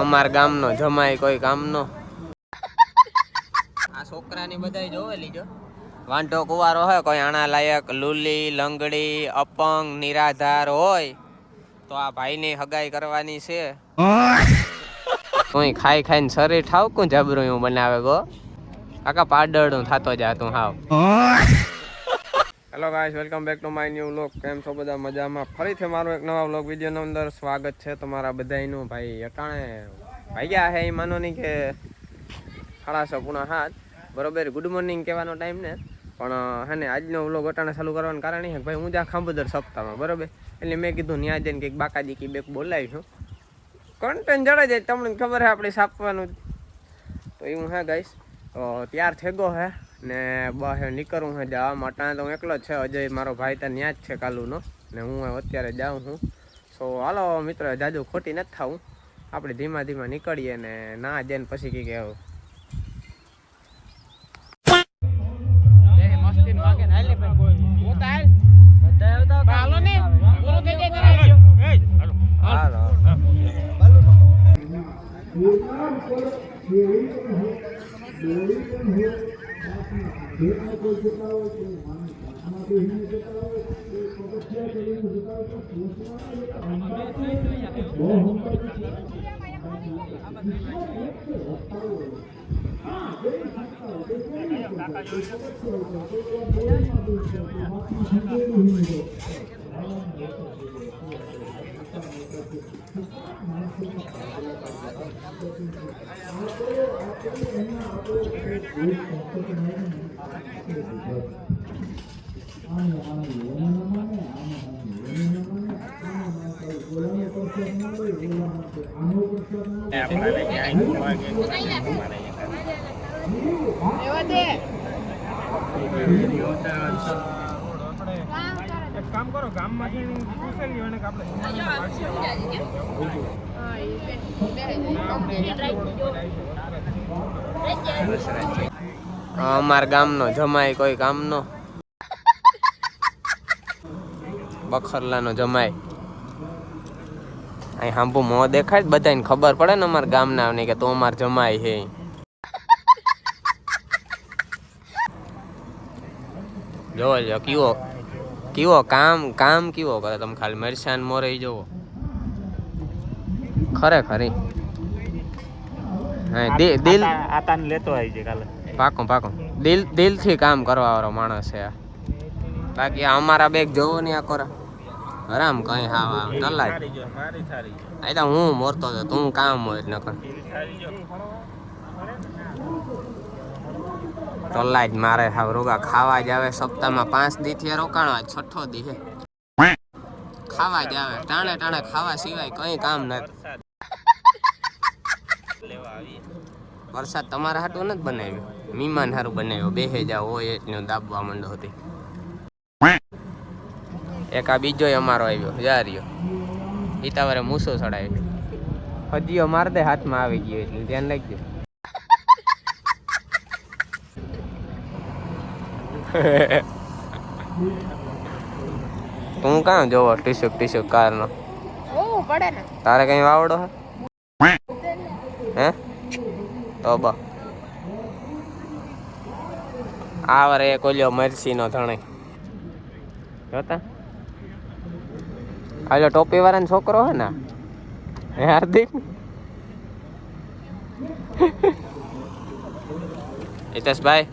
અમાર ગામનો જમાઈ કોઈ કામનો. આ છોકરાની બધાય જોવે લીજો. વાંઢો કુવારો હોય કોઈ આણા લાયક લુલી લંગડી અપંગ નિરાધાર હોય તો આ ભાઈની હગાઈ કરવાની છે. તું ખાઈ ખાઈને શરીર ઠાવકું જબરું એવું બનાવે ગો. કાકા પાડળું થતો જા તું હાવ. Hello guys, welcome back to my new vlog. કેમ છો બધા મજામાં? ફરીથી મારો એક નવા વ્લોગ વિડીયોની અંદર સ્વાગત છે તમારા બધાનું. ભાઈ અટાણે ભાગ્યા હે એ માનો નહીં કે 6:30 બરોબર ગુડ મોર્નિંગ કહેવાનો ટાઈમ ને, પણ હે ને આજનો વ્લોગ અટાણે ચાલુ કરવાનું કારણ એ ભાઈ હું જ્યાં ખાંભદર સપ્તાહમાં બરોબર એટલે મેં કીધું ત્યાં જઈને કંઈક બાકાજી કી બેક બોલાવીશું. કન્ટેન્ટ જડે જાય તમને ખબર હે આપણે સાપવાનું તો એવું હે ગાઈસ. તો તૈયાર થઈ ગયો હે ને બસ નીકળું હે જવા માટે. તો હું એકલો જ છે, અજય મારો ભાઈ તો ત્યાં જ છે કાલુનો ને હું અત્યારે જાઉં છું. સો હાલો મિત્ર, જાજુ ખોટી નથી થાવું, આપણે ધીમા ધીમા નીકળીએ ને ના જઈને પછી કંઈક આવું. કામ કરો ગામમાંથી પૂછેલી અને અમાર ગામનો જમાઈ કોઈ કામનો. બખરલાનો જમાઈ અહીં હાંભું મોં દેખાય બધાને ખબર પડે ને અમારા ગામના ને કે તો અમાર જમાઈ હે. જોવો જો કેવો કામ કેવો કરે. તમે ખાલી મરસાન મોરે જોવો ખરેખર દિલ આતાને લેતો આવી છે કાલે. પાકો દિલથી કામ કરવા વાળો માણસ છે. બાકી અમારા બેગ જોવો ને આ કોરા હરામ કઈ હા નલાય. આ તો હું મોરતો હતો તું કામ હોય નકર ટલ્લા જ મારે હાવ રોગા ખાવા જ આવે. સપ્તાહમાં 5 દી થી રોકાણો, 6ઠો દી છે. ખાવા જ આવે ટાણે ખાવા સિવાય કઈ કામ નથી. વરસાદ તમારા હાટું નથી બનાવ્યો, મીમાન હારું બનાવ્યો. બેહે જાવ હોય એટલે દાબવા માંડો હતી. એક આ બીજો અમારો આવ્યો જાર્યો ઈતાવરે મૂસો ચડાવ્યો. હજીયો માર દે હાથમાં આવી ગયો એટલે ધ્યાન રાખજો. તું કાં જોવો ટીસ્યુ કાર નો પડે ને તારે કઈ વાવડો હે તો બા આ વરે કોલ્યો મરસી નો ધણે જોતા. આલો ટોપી વાળાનો છોકરો હે ને હે હાર્દિક. હિતેશભાઈ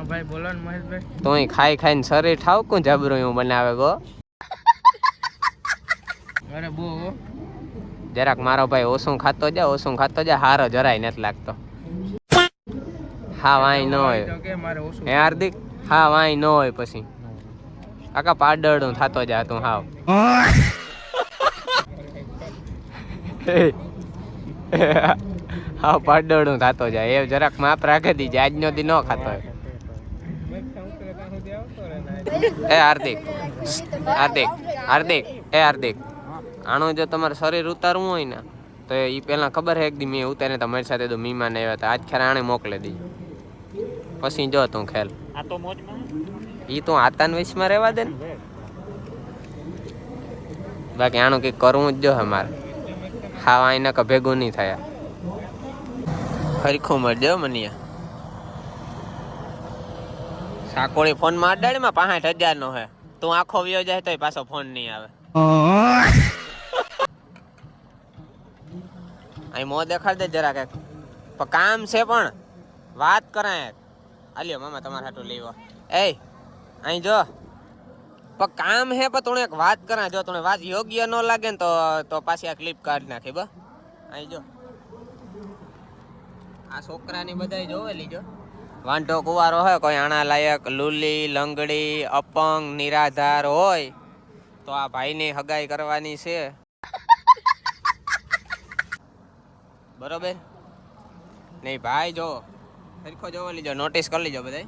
ભાઈ બોલો ને મહેશભાઈ. તું ખાઈ ખાઈને શરીર ઠાવકું જબરું એવું બનાવે ગો. અરે બો જરાક મારો ભાઈ ઓછું ખાતો જા હારો જરાય નથી લાગતો. હા વાય ન હોય હે હાર્દિક, હા વાય ન હોય પછી કાકા પાડળું થતો જા તું હાવ. હા પાડળું થતો જાય એ જરાક માપ રાખી દીજે. આજનો દી ન ખાતો હોય. એ હાર્દિક આનું જો તમારે શરીર ઉતારવું હોય ને તો એ પેલા ખબર હે એક દી મેં ઉતારે તો મારી સાથે તો મીમાન આવ્યા હતા. આજ ખેર આણે મોકલી દીધું પછી જો તું ખેલ ઈ તું આતાન વિશમાં રહેવા દે ને. બાકી આનું કંઈક કરવું જ જો મારે. ખાવા એને કે ભેગું નહીં થયા હરખું મળજો મને સાકોળી ફોન માં અડાડીમાં 65,000 નો હે તું આખો વ્યો જાય તો પાછો ફોન નહીં આવે અહીં મોં દેખાડ દે જરા કઈક પણ કામ છે પણ વાત કરાય આલ્યો મામા તમારા હાટું લેવા એ અહીં જો પણ કામ હે પણ તું એક વાત કરા જો તું વાત યોગ્ય ન લાગે ને તો પાછી આ ક્લિપ કાઢ નાખી બસ અહીં જો આ છોકરાની બધા જોવે લીજો વાંઢો કુવારો હોય કોઈ આણા લાયક લુલી લંગડી અપંગ નિરાધાર હોય તો આ ભાઈની હગાઈ કરવાની છે બરોબર નહીં ભાઈ જો સરખો જોવો લીજો નોટિસ કરી લીજો બધા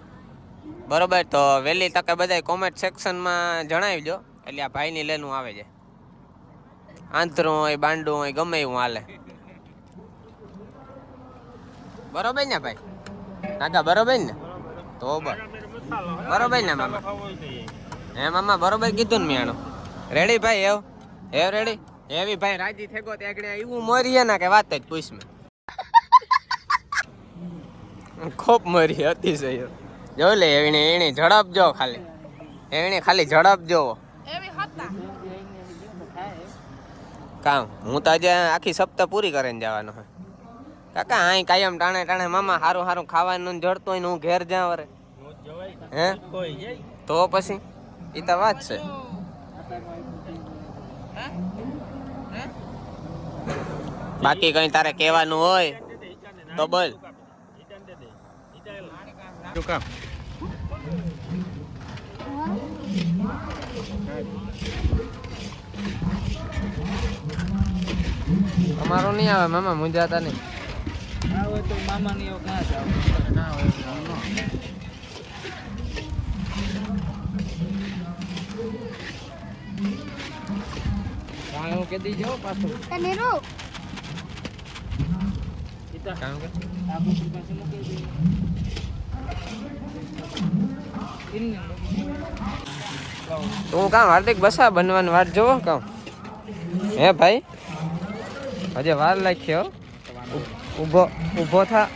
બરોબર તો વહેલી તકે બધા કોમેન્ટ સેક્શનમાં જણાવજો એટલે આ ભાઈની લેનું આવે છે આંતરું હોય બાંડું હોય ગમે એવું હાલે બરોબર ને ભાઈ કાકા બરોબર ને તો બરોબર ને મામા હે મામા બરોબર કીધું ને મેં રેડી ભાઈ એવ રેડી એવી ભાઈ રાજી થેગો ત્યાં એવું મરીએ ના કે વાત જ પૂછ મેં ખૂબ મરી અતિશય જો લે એની ઝડપ જો ખાલી એની ખાલી ઝડપ જોવો કામ હું તો આજે આખી સપ્તાહ પૂરી કરીને જવાનો હે કાકા અહીં કાયમ ટાણે ટાણે મામા હારું હારું ખાવાનું જડતું હોય ને હું ઘેર જાઉં અરે હે તો પછી એ તો વાત છે બાકી કઈ તારે કહેવાનું હોય તો બોલ અમારો નહીં આવે મામા મુંજાતા નહીં આવે તો મામા ની ક્યાં જાવ ના હોય કાંઈ કે દી જાવ પાછું તને રો ઈતા કામ કે આ બુકી પાસે મૂકી દે તું કામ હાર્દિક બસા બનવાની વાત જોવો કામ હે ભાઈ હજે વાર લાગ્યો ઊભો થા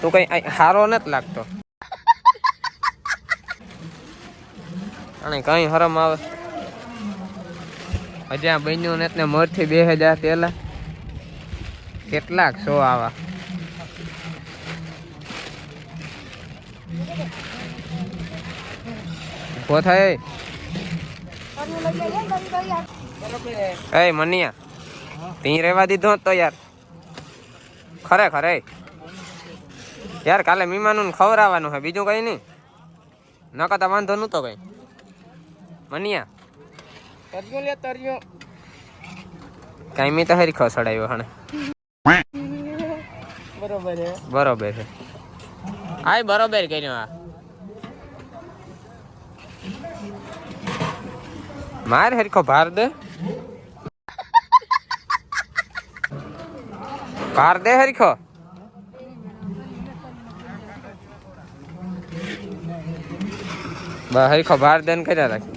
તું કઈ હારો નથી લાગતો અને કઈ હરમ આવે હજી આ બન્યું ને મોરથી 2000 પેલા કેટલાક શો આવા ઊભો થાય એ મનિયા તી રહેવા દીધો તો યાર ખરેખર યાર કાલે મીમાનું ખવડાવવાનું છે બીજું કઈ નહીં ન કરતા વાંધો નતો કઈ મનિયા તરજો લે તરજો કઈ મી તો હરી ખસડાયો હણે બરોબર છે આય બરોબર કર્યું આ માર હરખો ભાર દે હરખો હરખો ભાર દે ને કર્યા રાખ